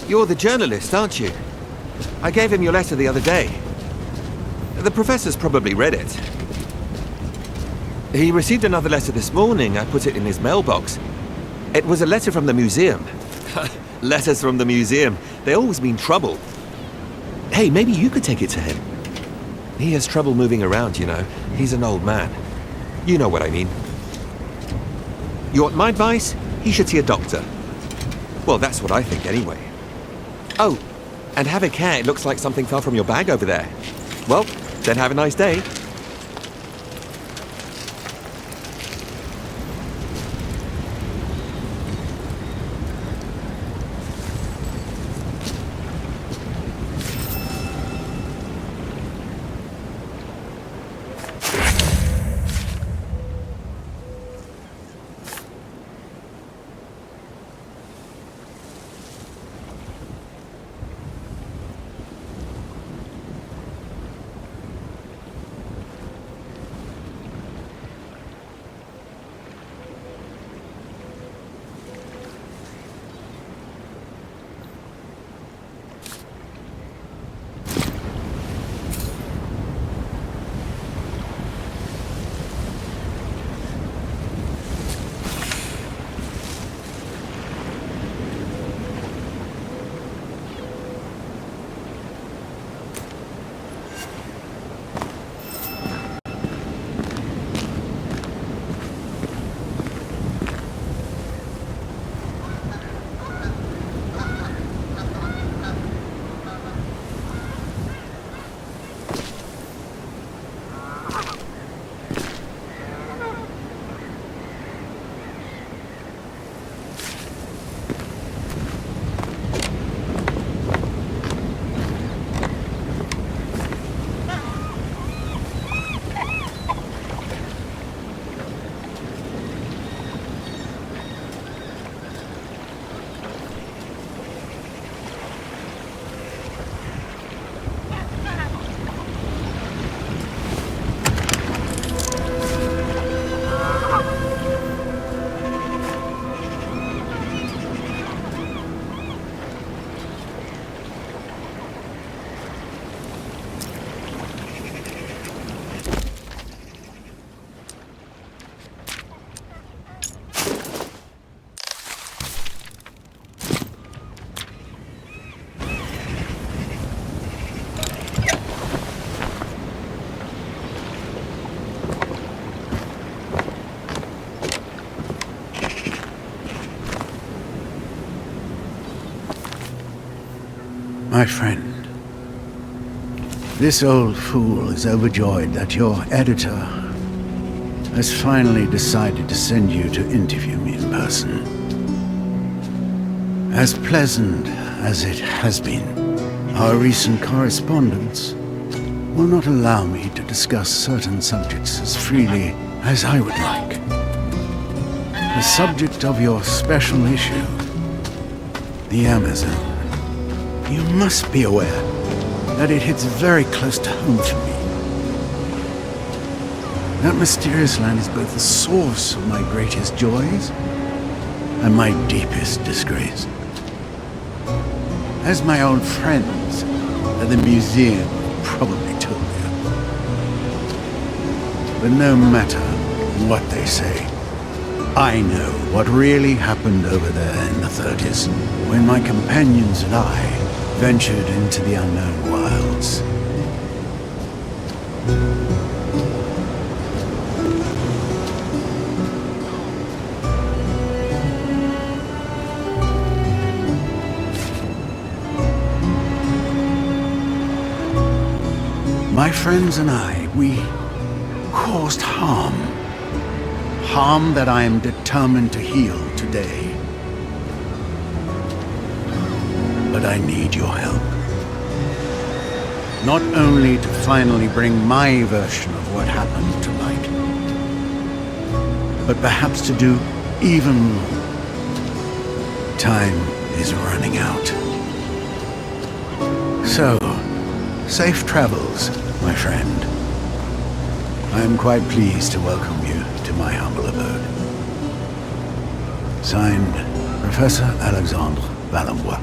You're the journalist, aren't you? I gave him your letter the other day. The professor's probably read it. He received another letter this morning. I put it in his mailbox. It was a letter from the museum. Letters from the museum. They always mean trouble. Hey, maybe you could take it to him. He has trouble moving around, you know. He's an old man. You know what I mean. You want my advice? He should see a doctor. Well, that's what I think anyway. Oh, and have a care. It looks like something fell from your bag over there. Well, then have a nice day. My friend, this old fool is overjoyed that your editor has finally decided to send you to interview me in person. As pleasant as it has been, our recent correspondence will not allow me to discuss certain subjects as freely as I would like. The subject of your special issue, the Amerzone. You must be aware that it hits very close to home for me. That mysterious land is both the source of my greatest joys and my deepest disgrace. As my old friends at the museum probably told you. But no matter what they say, I know what really happened over there in the 30s, when my companions and I ventured into the unknown wilds. My friends and I, we caused harm. Harm that I am determined to heal today. But I need your help. Not only to finally bring my version of what happened to light, but perhaps to do even more. Time is running out. So, safe travels, my friend. I am quite pleased to welcome you to my humble abode. Signed, Professor Alexandre Valenbois.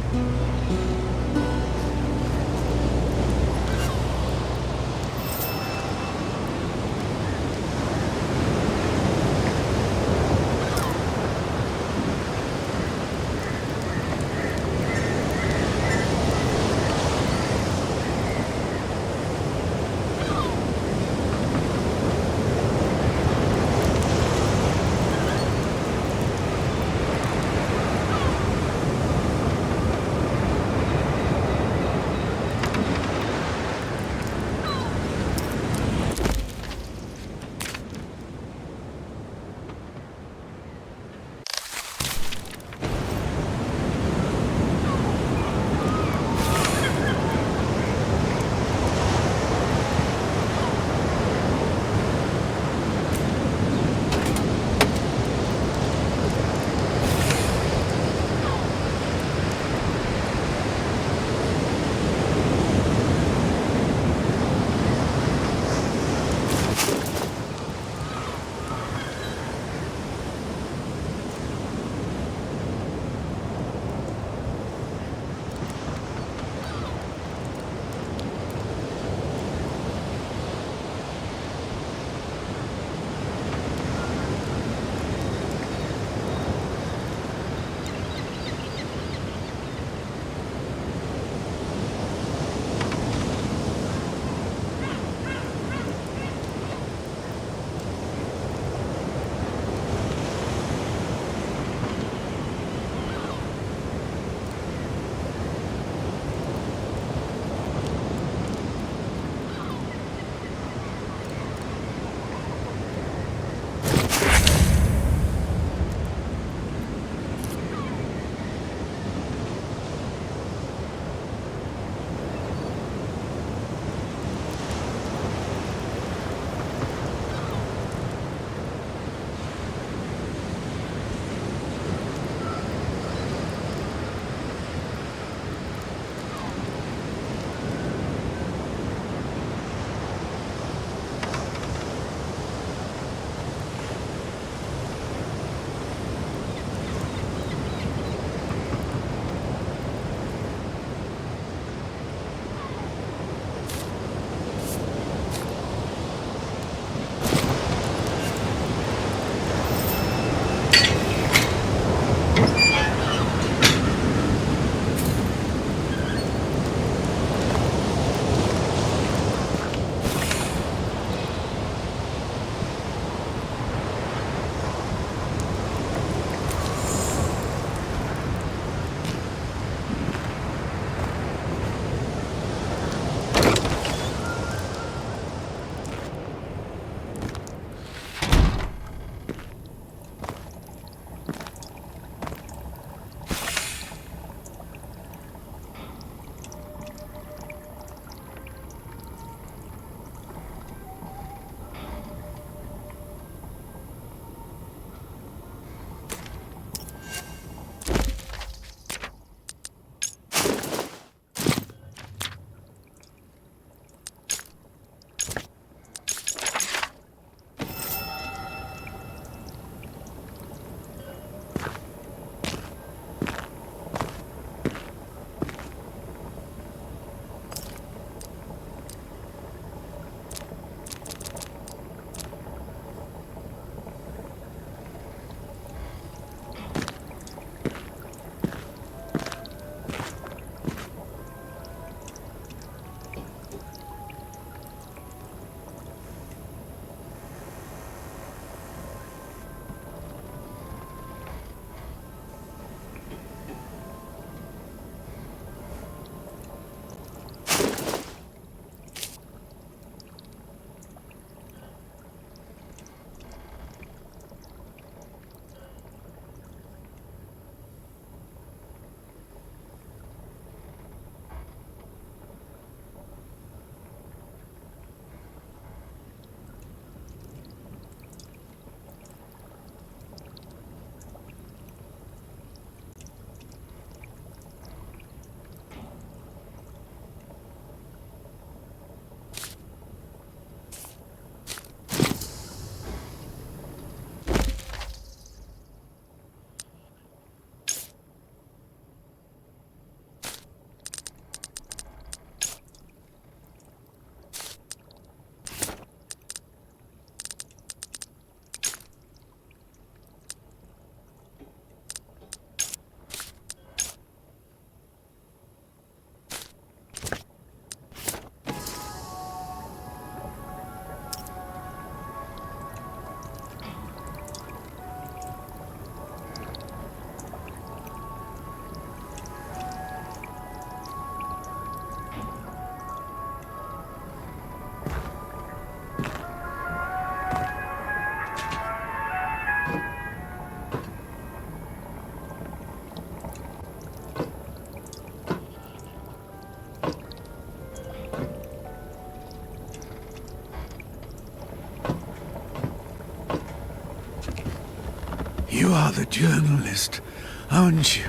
You are the journalist, aren't you?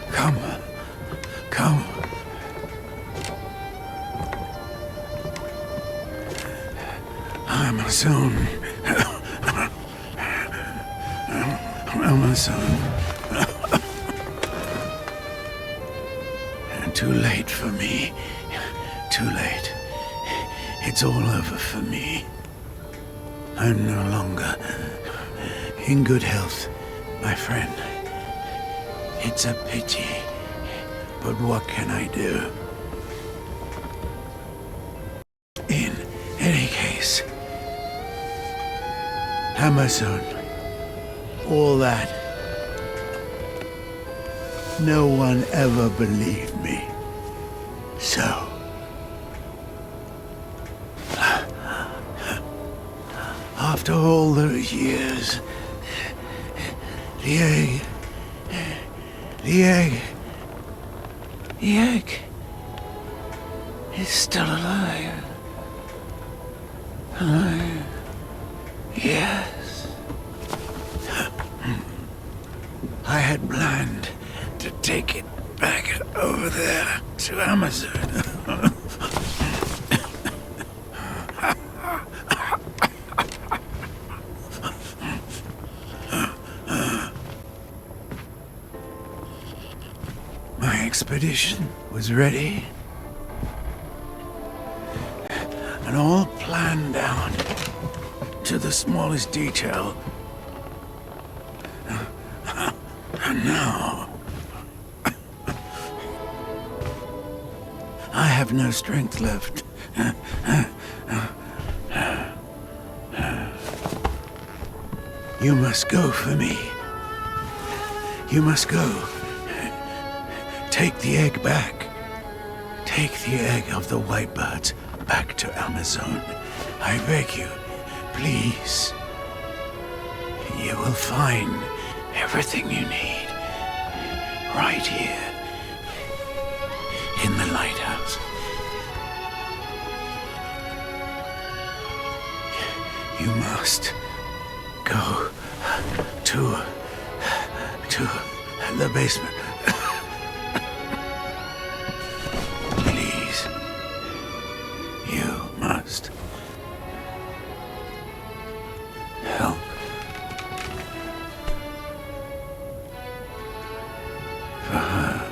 Come. Come. Amerzone. Amerzone. Too late for me. Too late. It's all over for me. I'm no longer in good health, my friend. It's a pity, but what can I do? In any case, Amerzone, all that. No one ever believed me. So, after all those years, the egg is still alive. Alive. Yes. I had planned to take it back over there to Amerzone. My expedition was ready and all planned down to the smallest detail. And now I have no strength left. You must go for me. You must go. Take the egg back. Take the egg of the white birds back to Amerzone. I beg you, please. You will find everything you need right here in the lighthouse. You must go to the basement. Please. You must help. For her.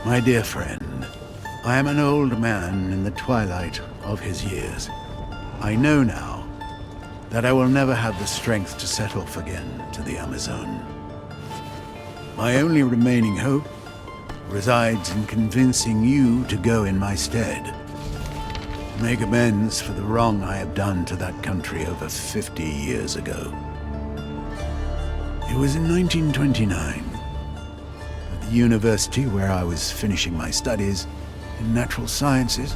My dear friend, I am an old man in the twilight of his years. I know now that I will never have the strength to set off again to the Amerzone. My only remaining hope resides in convincing you to go in my stead. Make amends for the wrong I have done to that country over 50 years ago. It was in 1929, at the university where I was finishing my studies in natural sciences,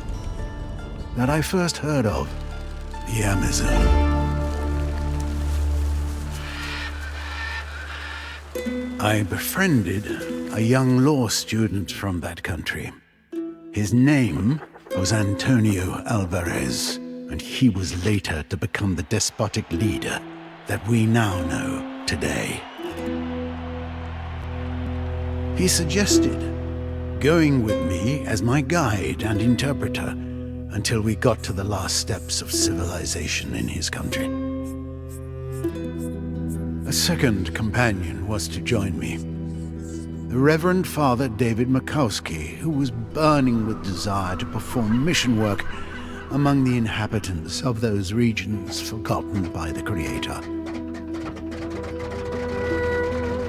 that I first heard of the Amerzone. I befriended a young law student from that country. His name was Antonio Alvarez, and he was later to become the despotic leader that we now know today. He suggested going with me as my guide and interpreter until we got to the last steps of civilization in his country. A second companion was to join me, the Reverend Father David Makowski, who was burning with desire to perform mission work among the inhabitants of those regions forgotten by the Creator.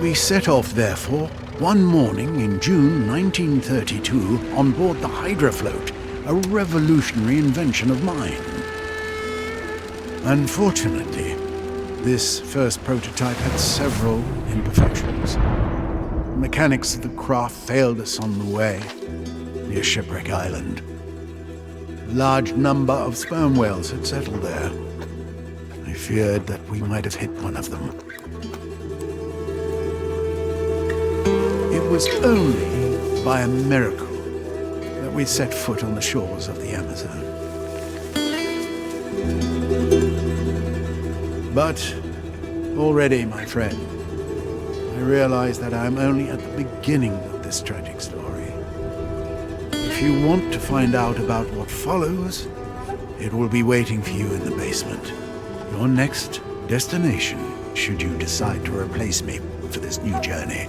We set off, therefore, one morning in June 1932 on board the Hydra float, a revolutionary invention of mine. Unfortunately, this first prototype had several imperfections. The mechanics of the craft failed us on the way near Shipwreck Island. A large number of sperm whales had settled there. I feared that we might have hit one of them. It was only by a miracle that we set foot on the shores of the Amerzone. But already, my friend, I realize that I am only at the beginning of this tragic story. If you want to find out about what follows, it will be waiting for you in the basement. Your next destination, should you decide to replace me for this new journey.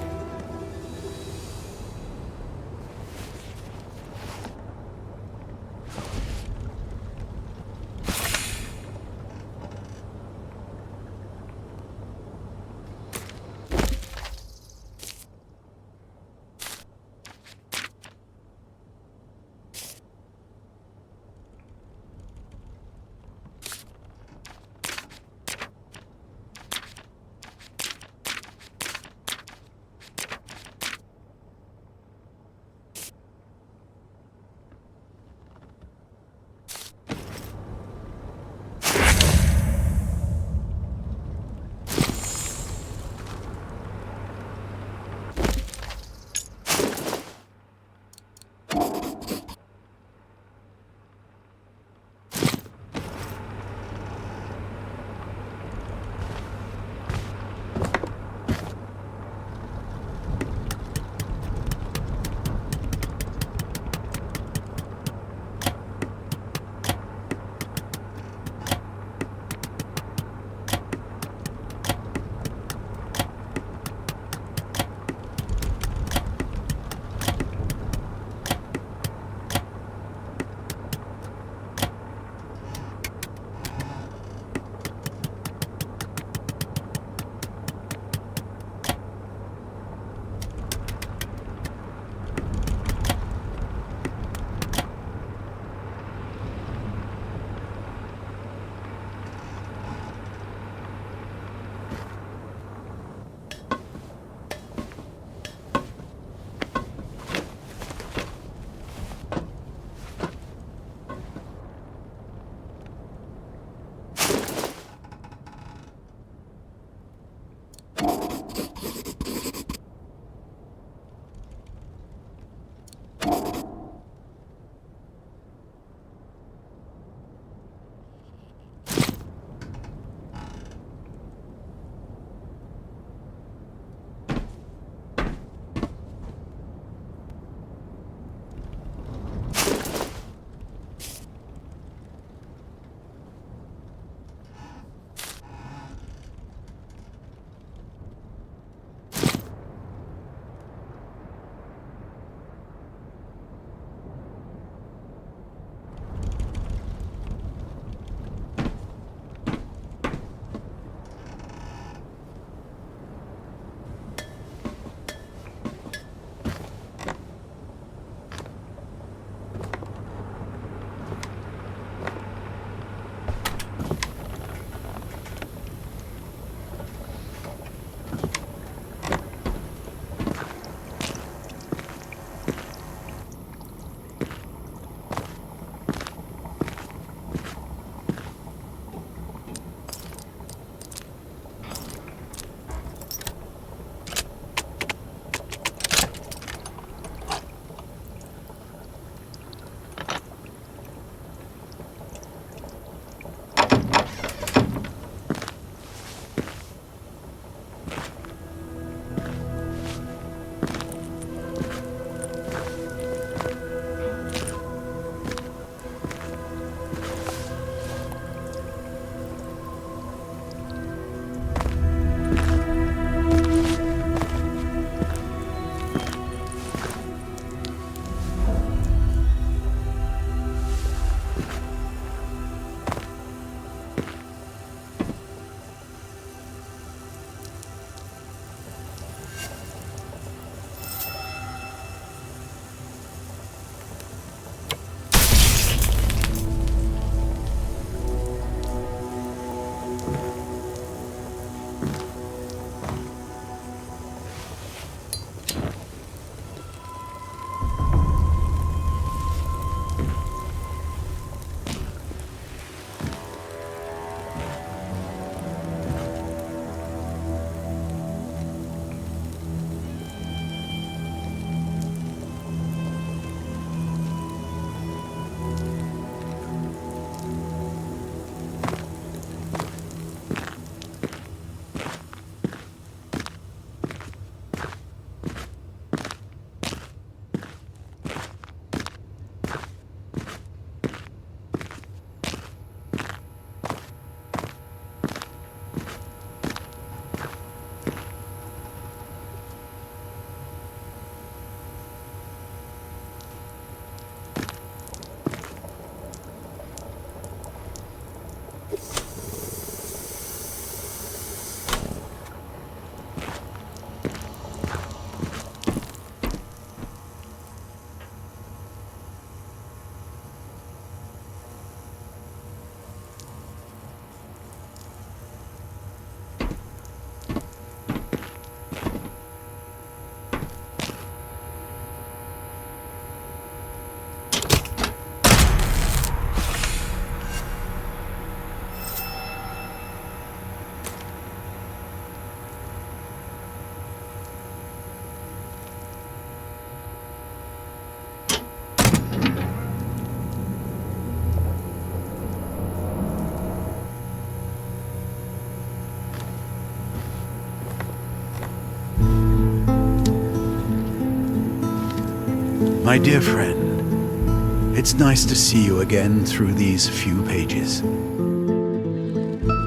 My dear friend, it's nice to see you again through these few pages.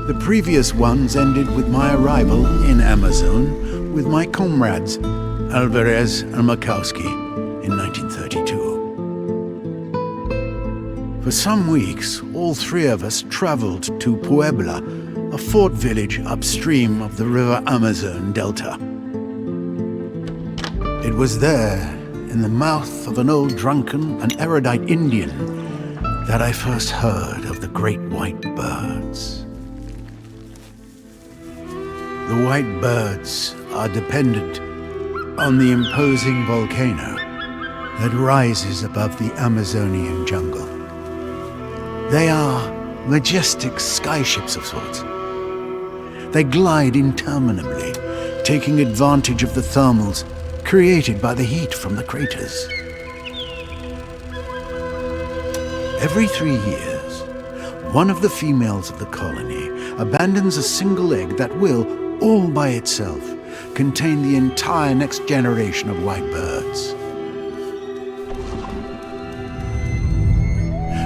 The previous ones ended with my arrival in Amerzone with my comrades, Alvarez and Makowski, in 1932. For some weeks, all three of us traveled to Puebla, a fort village upstream of the river Amazon Delta. It was there, in the mouth of an old drunken and erudite Indian, that I first heard of the great white birds. The white birds are dependent on the imposing volcano that rises above the Amazonian jungle. They are majestic skyships of sorts. They glide interminably, taking advantage of the thermals created by the heat from the craters. Every 3 years, one of the females of the colony abandons a single egg that will, all by itself, contain the entire next generation of white birds.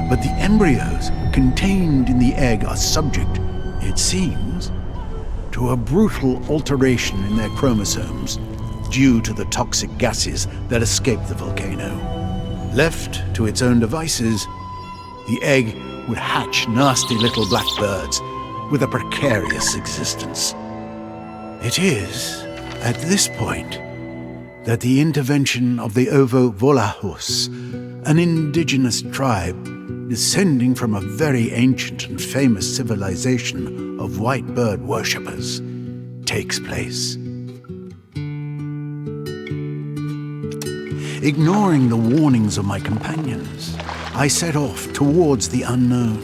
But the embryos contained in the egg are subject, it seems, to a brutal alteration in their chromosomes due to the toxic gases that escape the volcano. Left to its own devices, the egg would hatch nasty little black birds with a precarious existence. It is at this point that the intervention of the Ovo-Volahos, an indigenous tribe descending from a very ancient and famous civilization of white bird worshippers, takes place. Ignoring the warnings of my companions, I set off towards the unknown,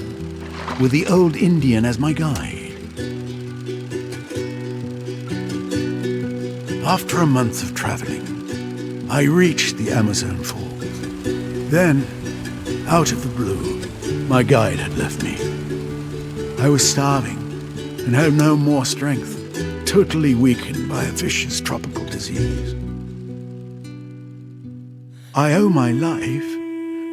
with the old Indian as my guide. After a month of traveling, I reached the Amazon Falls. Then, out of the blue, my guide had left me. I was starving and had no more strength, totally weakened by a vicious tropical disease. I owe my life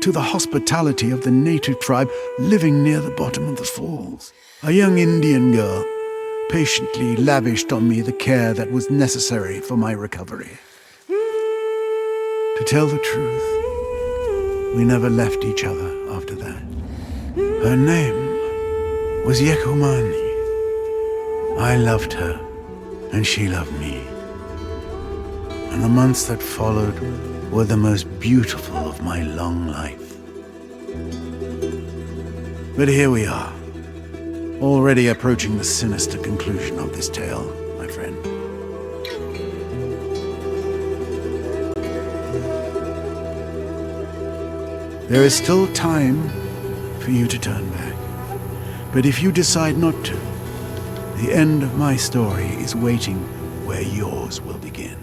to the hospitality of the native tribe living near the bottom of the falls. A young Indian girl patiently lavished on me the care that was necessary for my recovery. To tell the truth, we never left each other after that. Her name was Yekumani. I loved her, and she loved me. And the months that followed were the most beautiful of my long life. But here we are, already approaching the sinister conclusion of this tale, my friend. There is still time for you to turn back. But if you decide not to, the end of my story is waiting where yours will begin.